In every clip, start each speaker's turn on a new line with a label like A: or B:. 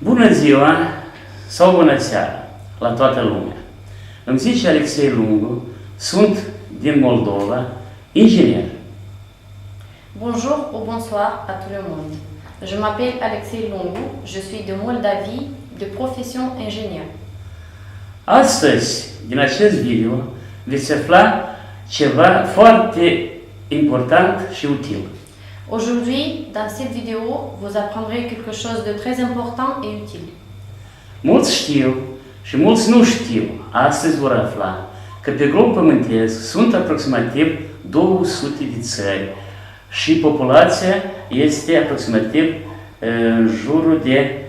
A: Bună ziua sau bună seara la toată lumea! Îmi zice Alexei Lungu, sunt din Moldova, inginer.
B: Bonjour ou bonsoir à tout le monde. Je m'appelle Alexei Lungu, je suis de Moldavie, de profession ingénieur.
A: Astăzi, din acest video, veți afla ceva foarte important și util.
B: Aujourd'hui, dans cette vidéo, vous apprendrez quelque chose de très important et utile.
A: Mulți știu și mulți nu știu, astăzi vor afla că pe globul pământesc sunt aproximativ 200 de țări și populația este aproximativ în jurul de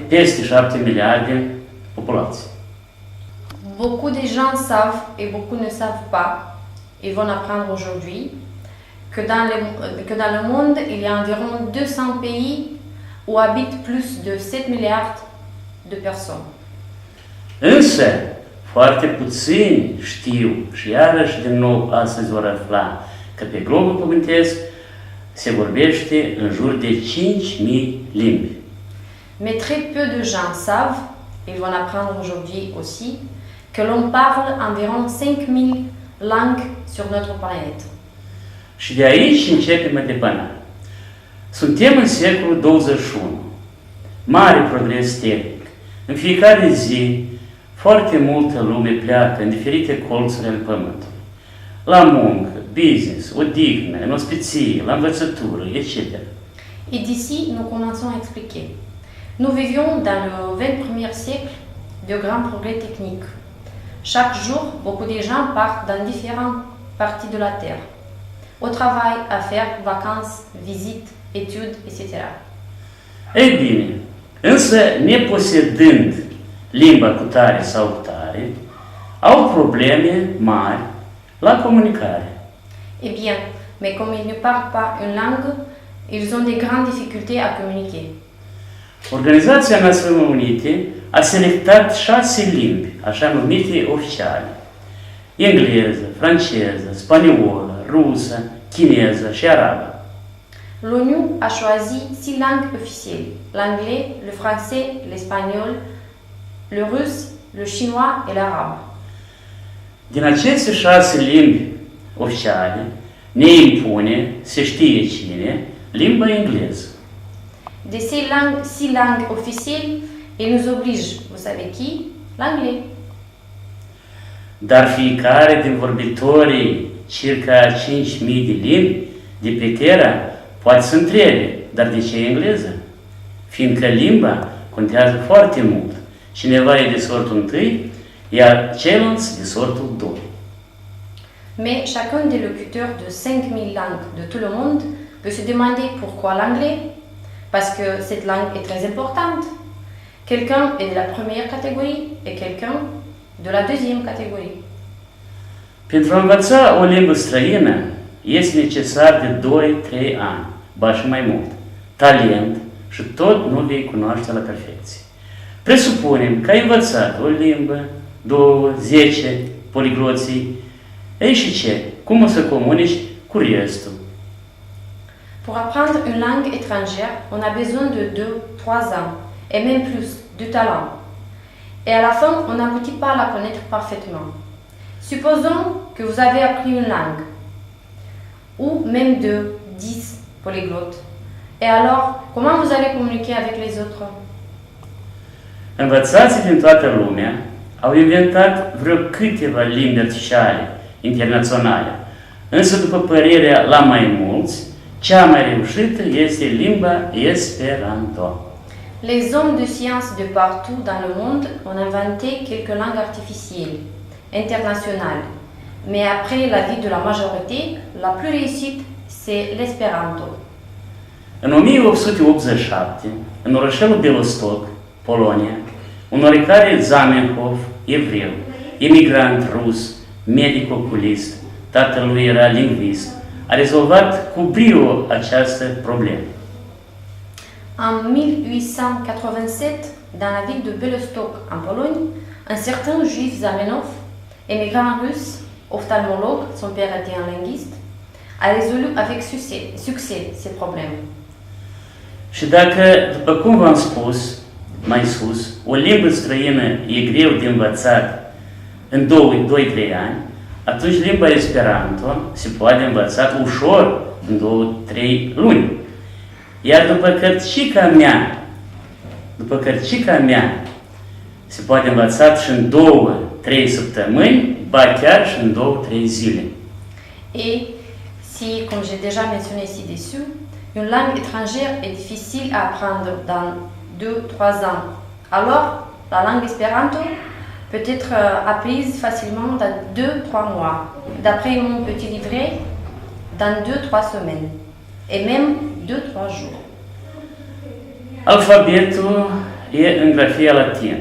A: peste 7 miliarde populație.
B: Beaucoup de gens savent et beaucoup ne savent pas. Ils vont apprendre aujourd'hui que dans le monde, il y a environ 200 pays où habitent plus de 7 milliards de personnes.
A: Însă, foarte puțini știu și iarăși din nou astăzi vor afla că pe globul pământesc se vorbește în jur de 5.000 limbi.
B: Mais très peu de gens savent, ils vont apprendre aujourd'hui aussi, que l'on parle environ 5.000 langues sur notre planète.
A: Și de aici începem mai departe. Suntem în secolul 21. Mare progres tehnic. În fiecare zi, foarte multă lume pleacă în diferite colțuri ale pământului. La muncă, business, odihnă, în ospiție, la învățătură, etc.
B: Et d'ici, nous commençons à expliquer. Nous vivions dans le 21e siècle de grands progrès techniques. Chaque jour, beaucoup de gens partent dans différentes parties de la Terre. Au travail, affaires, vacances, visites, études, etc.
A: Ei bine, însă neposedând limba cu tare sau cu tare, au probleme mari la comunicare.
B: Eh bien, mais comme ils ne parlent pas une langue, ils ont de grandes difficultés à communiquer.
A: Organizația Națiunilor Unite a selectat 6 limbi, așa numite oficiale. Engleză, franceză, spaniolă, rusă, chineză și arabă.
B: L'ONU a choisi 6 langues officielles, l'anglais, le français, l'espagnol, le russe, le chinois et l'arabe.
A: Din aceste 6 limbi oficiale ne impune, se știe cine, limba engleză.
B: De ces 6 langues officielles, il nous oblige, vous savez qui? L'anglais.
A: Dar fiecare din vorbitorii circa 5.000 de limbi de pe Terra poate să întrebe, dar de ce engleză? Fiindcă limba contează foarte mult. Cineva e de sortul 1, iar ceilalți de sortul 2.
B: Mais chacun des locuteurs de 5.000 langues de tout le monde peut se demander pourquoi l'anglais? Parce que cette langue est très importante. Quelqu'un est de la première catégorie et quelqu'un de la deuxième catégorie.
A: Pentru a învăța o limbă străină este necesar de 2-3 ani, ba și mai mult, talent și tot nu vei cunoaște la perfecție. Presupunem că ai învățat o limbă, 2, 10 poligloții, ei și ce? Cum o să comunici cu restul?
B: Pour apprendre une langue étrangère, on a besoin de 2-3 ans, et même plus, du talent. Et à la fin, on n'aboutit pas à la connaître parfaitement. Supposons que vous avez appris une langue, ou même 10 polyglottes. Et alors, comment vous allez communiquer avec les autres?
A: Învățații din toată lumea au inventat vreo câteva limbi oficiale internaționale, însă după părerea la mai mulți, cea mai reușită este limba Esperanto.
B: Les hommes de science de partout dans le monde ont inventé quelques langues artificielles, internationales. Mais après l'avis de la majorité, la plus réussite, c'est l'espéranto.
A: În 1887, în orășelul Białystok, Polonia, un oarecare Zamenhof, evreu, emigrant rus, medic oculist, tatălui era lingvist, a rezolvat cu brio această problemă.
B: En 1887, dans la ville de Białystok, en Pologne, un certain juif Zamenhof, émigrant russe, ophtalmologue, son père était un linguiste, a résolu avec succès ces problèmes.
A: Și dacă, după cum v-am spus, mai sus, o limbă străină e greu de învățat în 2-3 ani, atunci limba Esperanto se poate învăța ușor în 2-3 luni. Iar după cărcica mea se poate învăța și în 2-3 săptămâni, ba chiar și în 2-3 zile.
B: Et si, comme j'ai déjà mentionné ci-dessus, une langue étrangère est difficile à apprendre dans 2-3 ans, alors la langue espéranto peut être apprise facilement dans 2-3 mois, d'après mon petit livret, dans 2-3 semaines, et même 2-3 jours.
A: Alfabetul e în grafia latină.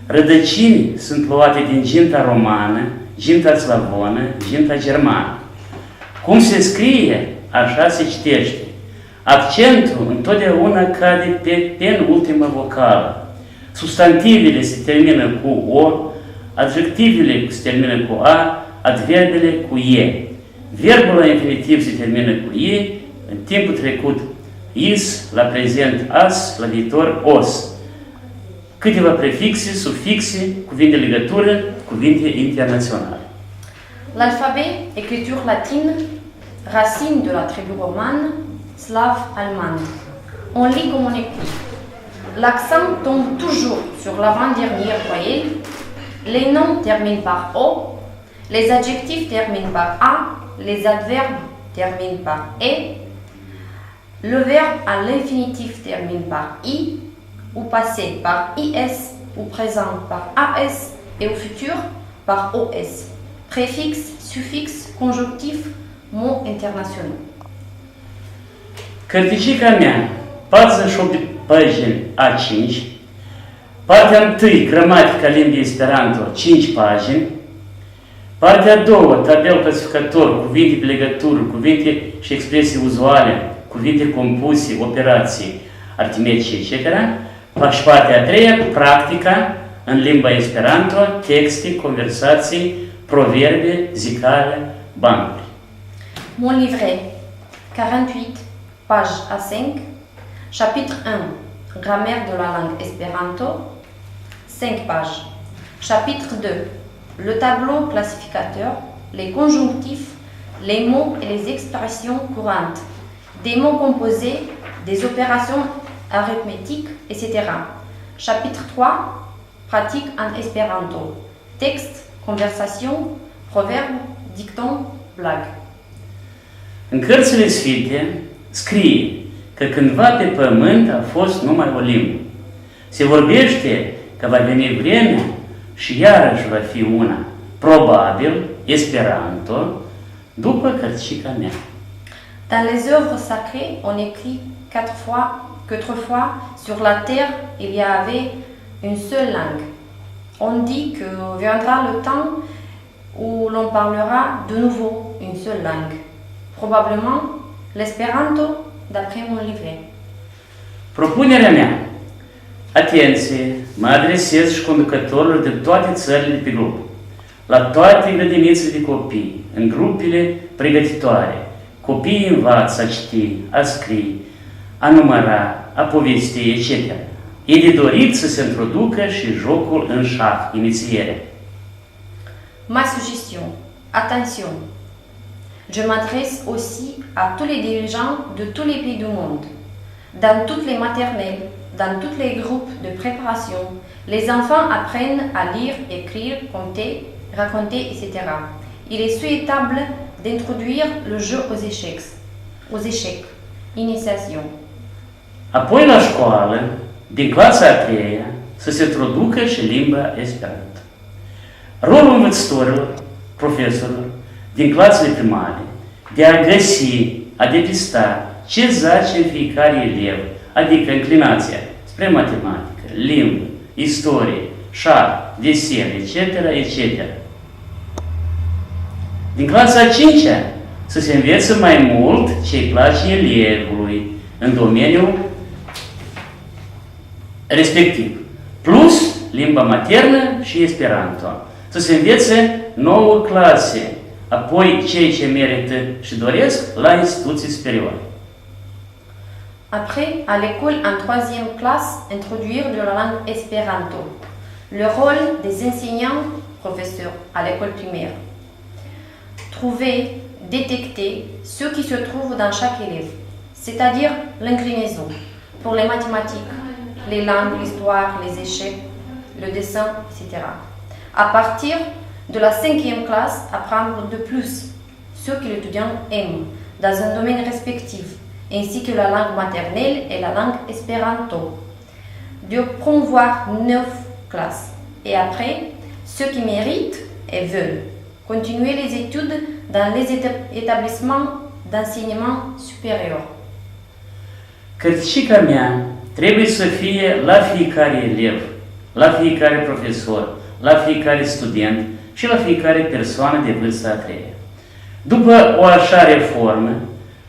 A: Rădăcini sunt luate din ginta romană, ginta slavonă, ginta germană. Cum se scrie, așa se citește. Accentul întotdeauna cade pe penultima vocală. Substantivele se termină cu O, adjectivele se termină cu A, adverbele cu E. Verbul la infinitiv se termină cu I, în timpul trecut is, la prezent as, la viitor os. Câteva prefixe, sufixe, cuvinte de legătură, cuvinte internaționale.
B: L'alphabet, écriture latine, racine de la tribu romane, slave-allemande. On lit comme on écrit. L'accent tombe toujours sur l'avant-dernière voyelle. Les noms terminent par O. Les adjectifs terminent par A. Les adverbes terminent par E. Le verbe à l'infinitif termine par I, ou passé par IS, ou présent par AS, et au futur par OS. Préfixe, suffixe, conjonctif, mots internationaux.
A: Cărticica mea, 48 de pagini A5, partea 1, gramatica limbii Esperanto, 5 pagini, partea 2, tabel clasificator, cuvinte de legătură, cuvinte și expresii uzuale, cuvinte compuse, operații aritmetice, etc. Și partea a 3, practica în limba Esperanto, texte, conversații, proverbe, zicale, bancuri.
B: Mon livret, 48, page A5, chapitre 1, grammaire de la langue Esperanto, 5 pages. Chapitre 2, le tableau classificateur, les conjonctifs, les mots et les expressions courantes, des mots composés, des opérations arithmétiques, etc. Chapitre 3, pratique en Esperanto, texte, conversation, proverbe, dicton, blague.
A: În cărțile sfinte scrie că cândva pe pământ a fost numai o limbă. Se vorbește că va veni vremea și iarăși va fi una, probabil Esperanto, după cărcica mea.
B: Dans les œuvres sacrées, on écrit 4 fois qu'autrefois, sur la terre, il y avait une seule langue. On dit que viendra le temps où l'on parlera de nouveau une seule langue. Probablement l'espéranto, d'après mon livret.
A: Propunerea mea, atenție, mă adresez și conducătorilor de toate țările de pe glob, la toate grădinițele de copii, în grupele pregătitoare. Copiii învață a citi, a scrie, a număra, a povesti, etc. E de dorit să se introducă și jocul în șah, inițiere.
B: Ma suggestion, attention, je m'adresse aussi à tous les dirigeants de tous les pays du monde. Dans toutes les maternelles, dans tous les groupes de préparation, les enfants apprennent à lire, écrire, compter, raconter, etc. Il est souhaitable d'introduire le jeu aux échecs, initiation.
A: Apoi la școală, din clasa a 3-a, să se introducă și limba Esperanto. Rolul învățătorilor, profesorilor, din clasele primare, de a găsi, a depista ce zace în fiecare elev, adică înclinația spre matematică, limbă, istorie, șah, desen, etc., etc. Din clasa a 5-a, să se învețe mai mult ce-i place elevului în domeniul respectiv, plus limba maternă și Esperanto. Să se învețe 9 clase, apoi cei ce merită și doresc la instituții superioare.
B: Après, à l'école, en troisième classe, introduire de la langue espéranto. Le rôle des enseignants, professeurs à l'école primaire. Trouver, détecter ce qui se trouve dans chaque élève, c'est-à-dire l'inclinaison pour les mathématiques, les langues, l'histoire, les échecs, le dessin, etc. À partir de la cinquième classe, apprendre de plus ce que l'étudiant aime dans un domaine respectif, ainsi que la langue maternelle et la langue espéranto. De promouvoir 9 classes. Et après, ceux qui méritent et veulent continuer les études dans les établissements d'enseignement supérior.
A: Cărticica mea trebuie să fie la fiecare elev, la fiecare profesor, la fiecare student și la fiecare persoană de vârsta a treia. După o așa reformă,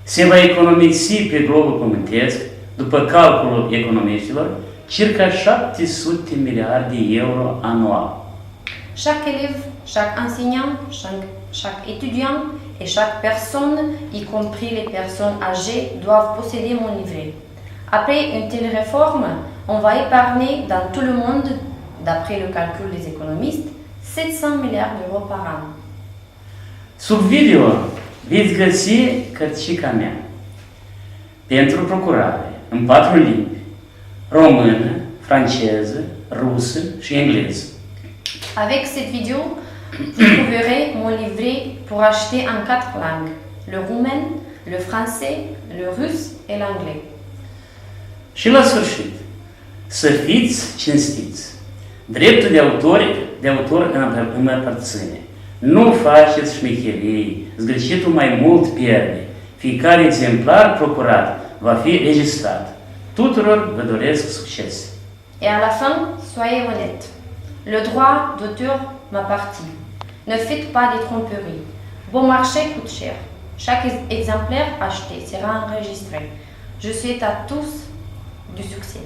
A: se va economisi pe globul pământesc, după calculul economiștilor, circa 700 miliarde de euro anual.
B: Chaque élève, chaque enseignant, chaque étudiant et chaque personne, y compris les personnes âgées, doivent posséder mon livret. Après une telle réforme, on va épargner dans tout le monde, d'après le calcul des économistes, 700 milliards d'euros par an.
A: Sub video veți găsi cărticica mea pentru procurare în 4 limbi, română, franceză, rusă și engleză.
B: Avec cette vidéo, vous trouverez mon livret pour acheter en 4 langues, le roumain, le français, le russe et l'anglais.
A: Și la sfârșit, să fiți cinstiți. Dreptul de autor îmi aparține. Nu faceți șmecherii, zgârcitul mai mult pierde. Fiecare exemplar procurat va fi registrat. Tuturor vă doresc succes!
B: Et à la fin, soyez honnête. Le droit d'auteur m'appartient. Ne faites pas des tromperies. Bon marché coûte cher. Chaque exemplaire acheté sera enregistré. Je souhaite à tous du succès.